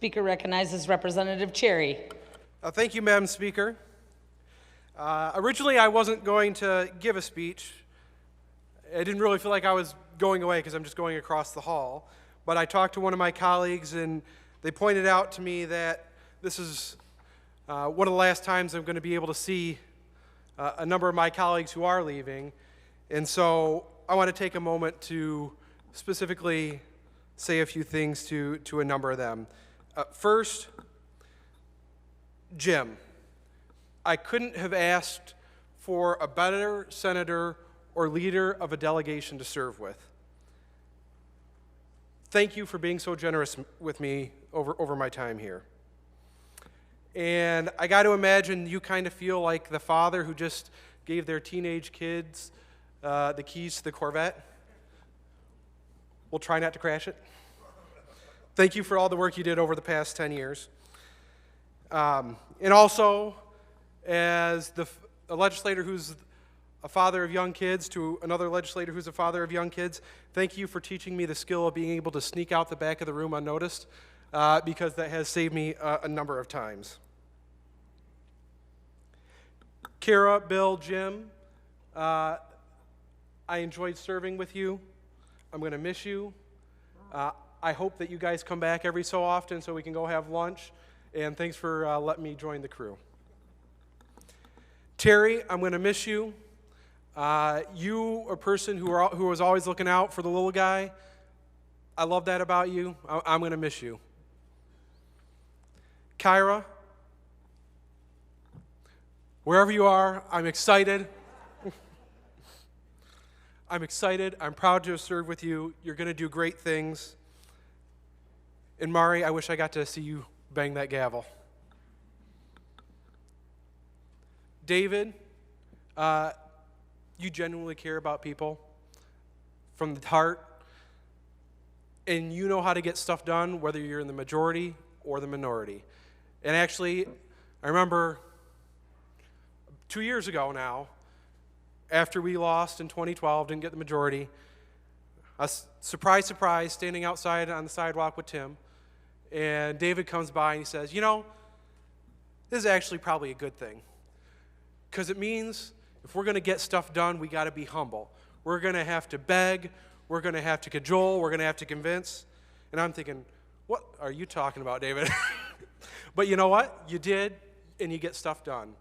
Speaker recognizes Representative Cherry. Thank you, Madam Speaker. Originally, I wasn't going to give a speech. I didn't really feel like I was going away because I'm just going across the hall. But I talked to one of my colleagues, and they pointed out to me that this is one of the last times I'm going to be able to see a number of my colleagues who are leaving. And so I want to take a moment to specifically say a few things to a number of them. First, Jim. I couldn't have asked for a better senator or leader of a delegation to serve with. Thank you for being so generous with me over my time here. And I got to imagine you kind of feel like the father who just gave their teenage kids the keys to the Corvette. We'll try not to crash it. Thank you for all the work you did over the past 10 years. And also, as a legislator who's a father of young kids to another legislator who's a father of young kids, thank you for teaching me the skill of being able to sneak out the back of the room unnoticed, because that has saved me a number of times. Kara, Bill, Jim, I enjoyed serving with you. I'm going to miss you. I hope that you guys come back every so often so we can go have lunch. And thanks for letting me join the crew. Terry, I'm going to miss you. You, a person who was always looking out for the little guy, I love that about you. I'm going to miss you. Kyra, wherever you are, I'm excited. I'm excited. I'm proud to have served with you. You're going to do great things. And Mari, I wish I got to see you bang that gavel. David, you genuinely care about people from the heart, and you know how to get stuff done, whether you're in the majority or the minority. And actually, I remember 2 years ago now, after we lost in 2012, didn't get the majority, surprise, surprise, standing outside on the sidewalk with Tim, and David comes by and he says, you know, this is actually probably a good thing, because it means if we're going to get stuff done, we got to be humble. We're going to have to beg, we're going to have to cajole, we're going to have to convince. And I'm thinking, what are you talking about, David? But you know what? You did, and you get stuff done.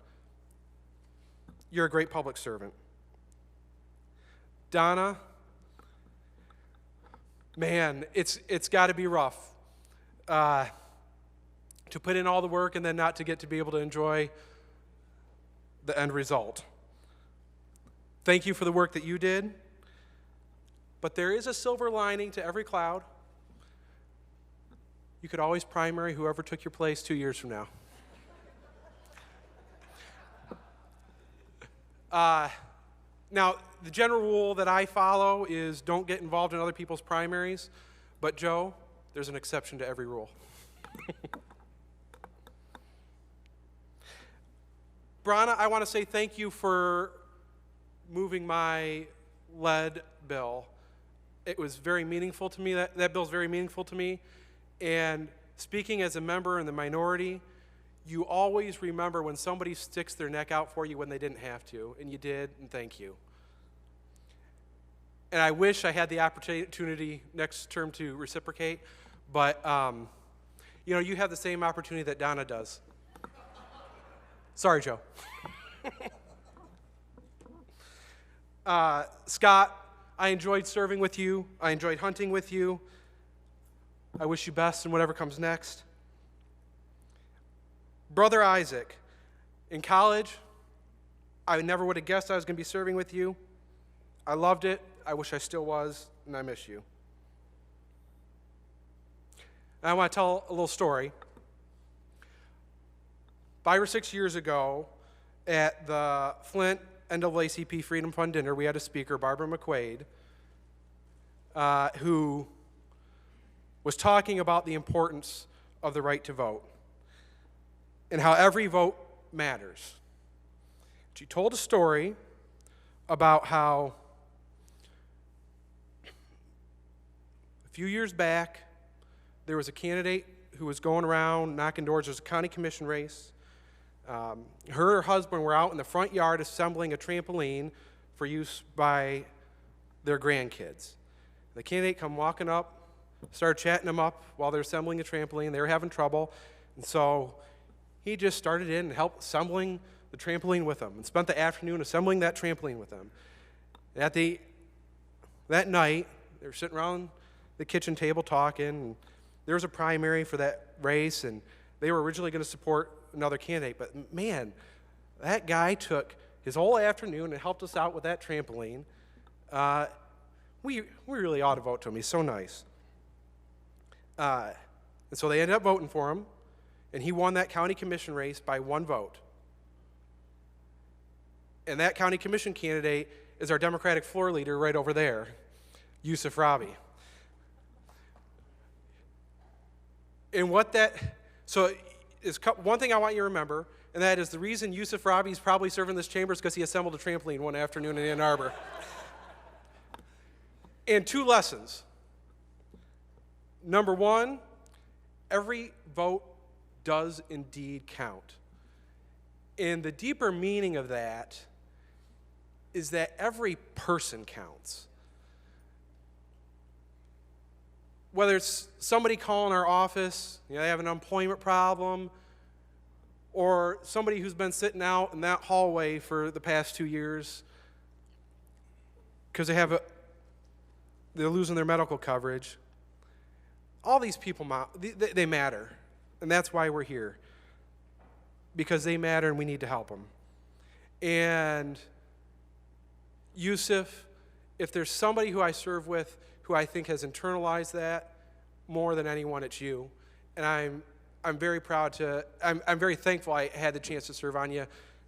You're a great public servant. Donna, man, it's got to be rough to put in all the work and then not to get to be able to enjoy the end result. Thank you for the work that you did, but there is a silver lining to every cloud. You could always primary whoever took your place 2 years from now. Now, the general rule that I follow is don't get involved in other people's primaries, but Joe, there's an exception to every rule. Brana, I want to say thank you for moving my lead bill. It was very meaningful to me. That bill's very meaningful to me. And speaking as a member in the minority, you always remember when somebody sticks their neck out for you when they didn't have to, and you did, and thank you. And I wish I had the opportunity next term to reciprocate, but you know, you have the same opportunity that Donna does. Sorry, Joe. Scott, I enjoyed serving with you. I enjoyed hunting with you. I wish you best in whatever comes next. Brother Isaac, in college, I never would have guessed I was going to be serving with you. I loved it. I wish I still was, and I miss you. And I want to tell a little story. 5 or 6 years ago, at the Flint NAACP Freedom Fund dinner, we had a speaker, Barbara McQuaid, who was talking about the importance of the right to vote and how every vote matters. She told a story about how a few years back there was a candidate who was going around knocking doors. There's a county commission race. Her and her husband were out in the front yard assembling a trampoline for use by their grandkids. The candidate come walking up, started chatting them up while they're assembling a trampoline. They were having trouble, and so he just started in and helped assembling the trampoline with them and spent the afternoon assembling that trampoline with them. That night, they were sitting around the kitchen table talking, and there was a primary for that race, and they were originally going to support another candidate. But man, that guy took his whole afternoon and helped us out with that trampoline. We really ought to vote to him. He's so nice. And so they ended up voting for him, and he won that county commission race by 1 vote. And that county commission candidate is our Democratic floor leader right over there, Yusuf Rabi. And one thing I want you to remember, and that is the reason Yusuf Rabi is probably serving this chamber is because he assembled a trampoline one afternoon in Ann Arbor. And 2 lessons. Number 1, every vote does indeed count. And the deeper meaning of that is that every person counts. Whether it's somebody calling our office, they have an employment problem, or somebody who's been sitting out in that hallway for the past 2 years because they're losing their medical coverage. All these people, they matter, and that's why we're here, because they matter and we need to help them. And Yusuf, if there's somebody who I serve with who I think has internalized that more than anyone, it's you. And I'm very proud I'm very thankful I had the chance to serve on you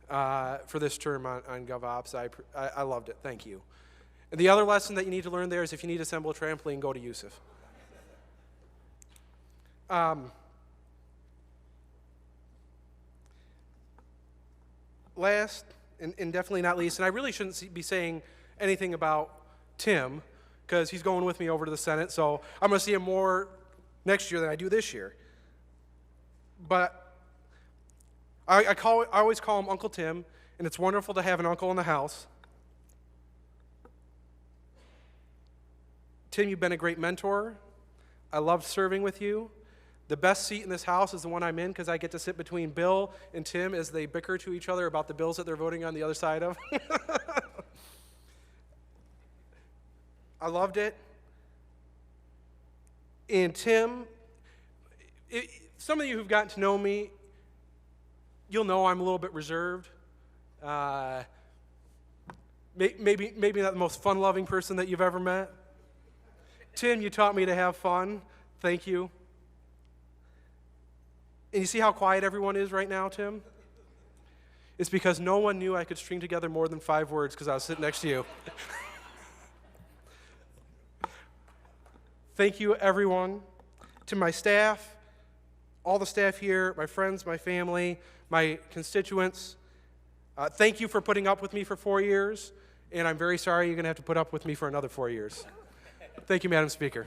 for this term on GovOps. I loved it. Thank you. And the other lesson that you need to learn there is if you need to assemble a trampoline, go to Yusuf. Last, and definitely not least, and I really shouldn't be saying anything about Tim, because he's going with me over to the Senate, so I'm going to see him more next year than I do this year. But I always call him Uncle Tim, and it's wonderful to have an uncle in the house. Tim, you've been a great mentor. I loved serving with you. The best seat in this house is the one I'm in because I get to sit between Bill and Tim as they bicker to each other about the bills that they're voting on the other side of. I loved it. And Tim, some of you who've gotten to know me, you'll know I'm a little bit reserved. Maybe not the most fun-loving person that you've ever met. Tim, you taught me to have fun. Thank you. And you see how quiet everyone is right now, Tim? It's because no one knew I could string together more than 5 words because I was sitting next to you. Thank you, everyone. To my staff, all the staff here, my friends, my family, my constituents, thank you for putting up with me for 4 years, and I'm very sorry you're going to have to put up with me for another 4 years. Thank you, Madam Speaker.